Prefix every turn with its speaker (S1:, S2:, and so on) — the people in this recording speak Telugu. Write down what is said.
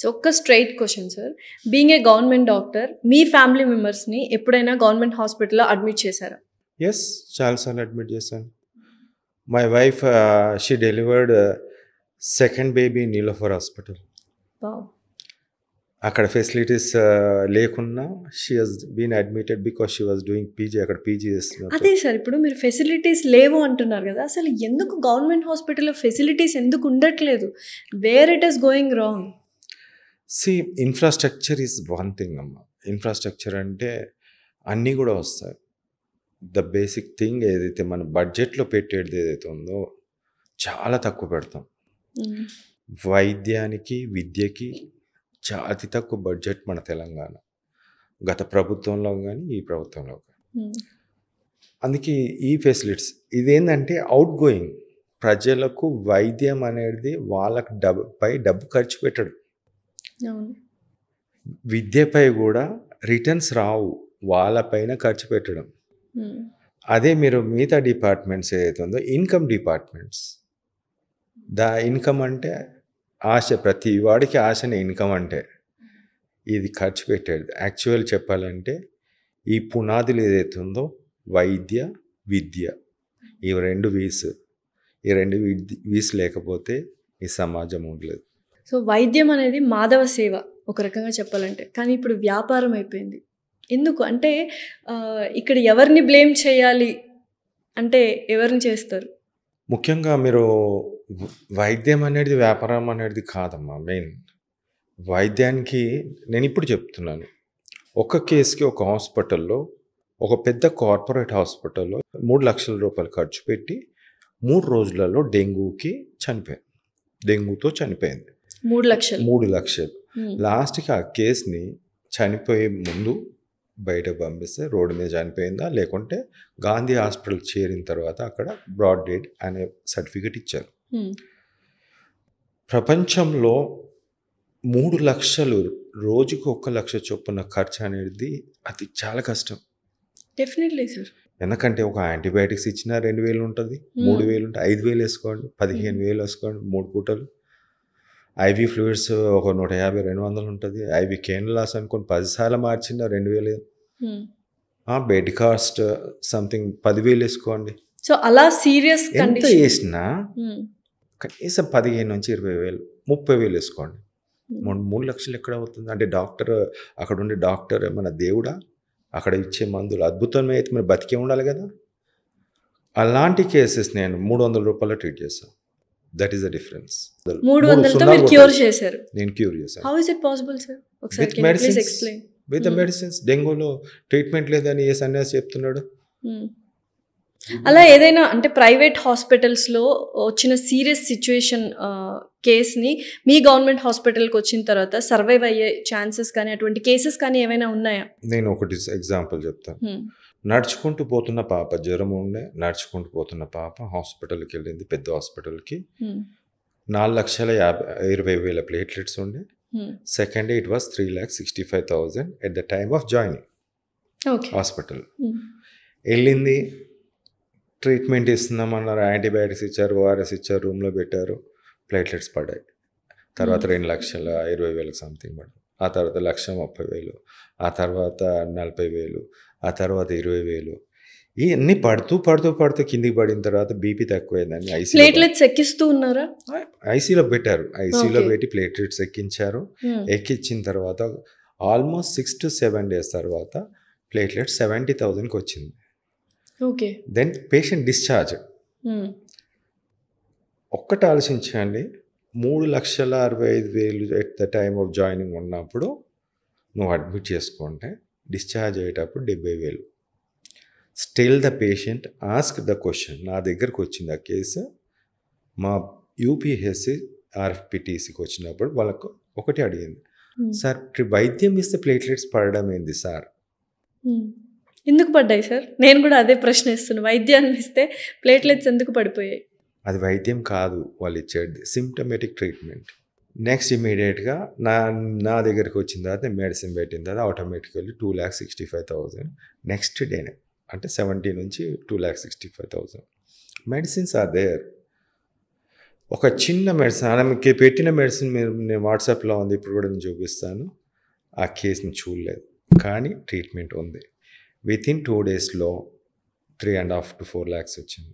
S1: సో ఒక్క straight question sir, being a government doctor me family మెంబర్స్ని ఎప్పుడైనా గవర్నమెంట్ హాస్పిటల్లో అడ్మిట్ చేశారా?
S2: ఎస్, చాలాసార్లు అడ్మిట్ చేశాను. My wife she delivered second baby in Niloufer hospital.
S1: Wow.
S2: అక్కడ ఫెసిలిటీస్ లేకున్నా she has been admitted because she was doing PG. అక్కడ పీజీ చేస్తున్నారు.
S1: అదే సార్, ఇప్పుడు మీరు ఫెసిలిటీస్ లేవు అంటున్నారు కదా, అసలు ఎందుకు గవర్నమెంట్ హాస్పిటల్లో ఫెసిలిటీస్ ఎందుకు ఉండట్లేదు? Where it is going wrong?
S2: See, infrastructure is one thing అమ్మ. ఇన్ఫ్రాస్ట్రక్చర్ అంటే అన్నీ కూడా వస్తాయి. ద బేసిక్ థింగ్ ఏదైతే మన బడ్జెట్లో పెట్టేది ఏదైతే ఉందో చాలా తక్కువ పెడతాం. వైద్యానికి విద్యకి అతి తక్కువ బడ్జెట్ మన తెలంగాణ, గత ప్రభుత్వంలో కానీ ఈ ప్రభుత్వంలో కానీ. అందుకే ఈ ఫెసిలిటీస్ ఇదేంటంటే అవుట్ గోయింగ్ ప్రజలకు వైద్యం అనేది వాళ్ళకి డబ్బు ఖర్చు పెట్టడం, విద్యపై కూడా రిటర్న్స్ రావు, వాళ్ళపైన ఖర్చు పెట్టడం. అదే మీరు మిగతా డిపార్ట్మెంట్స్ ఏదైతే ఉందో ఇన్కమ్ డిపార్ట్మెంట్స్, ఇన్కమ్ అంటే ఆశ, ప్రతి వాడికి ఆశనే ఇన్కమ్ అంటే. ఇది ఖర్చు పెట్టేది యాక్చువల్ చెప్పాలంటే ఈ పునాదులు ఏదైతే ఉందో వైద్య విద్య, ఈ రెండు వీస్ లేకపోతే ఈ సమాజం ఉండలేదు.
S1: సో వైద్యం అనేది మాధవ సేవ ఒక రకంగా చెప్పాలంటే, కానీ ఇప్పుడు వ్యాపారం అయిపోయింది. ఎందుకు అంటే ఇక్కడ ఎవరిని బ్లేమ్ చేయాలి అంటే ఎవరిని చేస్తారు?
S2: ముఖ్యంగా మీరు వైద్యం అనేది వ్యాపారం అనేది కాదమ్మా. మెయిన్ వైద్యానికి నేను ఇప్పుడు చెప్తున్నాను, ఒక కేసుకి ఒక హాస్పిటల్లో, ఒక పెద్ద కార్పొరేట్ హాస్పిటల్లో 3 లక్షల రూపాయలు ఖర్చు పెట్టి 3 రోజులలో డెంగ్యూతో చనిపోయింది. 3 లక్షలు. లాస్ట్కి ఆ కేసుని చనిపోయే ముందు బయట పంపిస్తే రోడ్డు మీద చనిపోయిందా, లేకుంటే గాంధీ హాస్పిటల్ చేరిన తర్వాత అక్కడ బ్రాడ్ డెడ్ అనే సర్టిఫికెట్ ఇచ్చారు. ప్రపంచంలో 3 లక్షలు రోజుకు 1 లక్ష చొప్పున ఖర్చు అనేది అది చాలా కష్టం.
S1: Definitely sir.
S2: ఎందుకంటే ఒక యాంటీబయాటిక్స్ ఇచ్చినా 2,000 ఉంటుంది, 3,000 ఉంటుంది, 5,000 వేసుకోండి, 15,000 వేసుకోండి 3 పూటలు. ఐవీ ఫ్లూయిడ్స్ ఒక 150-200 ఉంటుంది. ఐవీ కేన్లాస్ అనుకోండి 10 సార్లు మార్చినా 2,000. బెడ్ కాస్ట్ సంథింగ్ 10,000 వేసుకోండి.
S1: సో అలా సీరియస్
S2: ఎంత వేసినా కనీసం 15,000-20,000, 30,000 వేసుకోండి. 3 లక్షలు ఎక్కడ అవుతుంది అంటే డాక్టర్, అక్కడ ఉండే డాక్టర్ మన దేవుడా, అక్కడ ఇచ్చే మందులు అద్భుతమే అయితే మరి బతికే ఉండాలి కదా. అలాంటి కేసెస్ నేను 300 రూపాయలు ట్రీట్ చేస్తాను. That is the difference.
S1: 300తో మీరు క్యూర్ చేశారు?
S2: నేను క్యూర్ చేశాను.
S1: How is it possible sir? ఒకసారి please explain.
S2: With the medicines. డెంగ్యూలో ట్రీట్మెంట్ లేదని ఏ సన్యాసి చెప్తున్నాడు?
S1: అలా ఏదైనా అంటే ప్రైవేట్ హాస్పిటల్స్లో వచ్చిన సీరియస్ సిచ్యువేషన్ కేస్ని మీ గవర్నమెంట్ హాస్పిటల్కి వచ్చిన తర్వాత సర్వైవ్ అయ్యే ఛాన్సెస్ కానీ అటువంటి కేసెస్ కానీ ఏమైనా ఉన్నాయా?
S2: నేను ఒకటి ఎగ్జాంపుల్ చెప్తాను. నడుచుకుంటూ పోతున్న పాప, జ్వరం ఉండే నడుచుకుంటూ పోతున్న పాప హాస్పిటల్కి వెళ్ళింది, పెద్ద హాస్పిటల్కి. 4,20,000 ప్లేట్లెట్స్ ఉండే. Second day it was 3,65,000 at the time of joining hospital. వెళ్ళింది, ట్రీట్మెంట్ ఇస్తున్నామన్నారు, యాంటీబయాటిక్స్ ఇచ్చారు, ఓఆర్ఎస్ ఇచ్చారు, రూమ్లో పెట్టారు, ప్లేట్లెట్స్ పడ్డాయి. తర్వాత 2,20,000 సంథింగ్ పడ్డాయి. ఆ తర్వాత 1,30,000, ఆ తర్వాత 40,000, ఆ తర్వాత 20,000. ఇవన్నీ పడుతూ కిందికి పడిన తర్వాత బీపీ తక్కువైందని
S1: ప్లేట్లెట్స్ ఎక్కిస్తూ ఉన్నారా?
S2: ఐసీలో పెట్టారు. ఐసీలో పెట్టి ప్లేట్లెట్స్ ఎక్కించారు. ఎక్కించిన తర్వాత ఆల్మోస్ట్ 6 to 7 days తర్వాత ప్లేట్లెట్స్ 70,000కి వచ్చింది. Then patient discharge. ఒక్కటి ఆలోచించండి, 3,65,000 at the time of joining ఉన్నప్పుడు నువ్వు అడ్మిట్ చేసుకుంటే డిశ్చార్జ్ అయ్యేటప్పుడు 70,000. Still the patient ask the question. నా దగ్గరకు వచ్చింది ఆ కేసు, మా యూపీఎస్సి ఆర్ఎఫ్పిటిసికి వచ్చినప్పుడు వాళ్ళకు ఒకటి అడిగింది, సార్ వైద్యం ఇస్తే ప్లేట్లెట్స్ పడడం ఏంది సార్?
S1: ఎందుకు పడ్డాయి సార్? నేను కూడా అదే ప్రశ్న ఇస్తున్నాను. వైద్యాన్ని ఇస్తే ప్లేట్లెట్స్ ఎందుకు పడిపోయాయి?
S2: అది వైద్యం కాదు, వాళ్ళు ఇచ్చేది సిమ్టమేటిక్ ట్రీట్మెంట్. నెక్స్ట్ ఇమీడియట్గా నా దగ్గరికి వచ్చిన తర్వాత మెడిసిన్ పెట్టిన తర్వాత ఆటోమేటికల్లీ 2,65,000 నెక్స్ట్ డేనే, అంటే 70 నుంచి 2,65,000 మెడిసిన్స్ ఆర్ దేర్. ఒక చిన్న మెడిసిన్ ఆమెకి పెట్టిన మెడిసిన్ నేను వాట్సాప్లో ఉంది, ఇప్పుడు కూడా నేను చూపిస్తాను. ఆ కేసుని చూడలేదు, కానీ ట్రీట్మెంట్ ఉంది. విత్ ఇన్ 2 daysలో 3.5 to 4 lakhs వచ్చింది.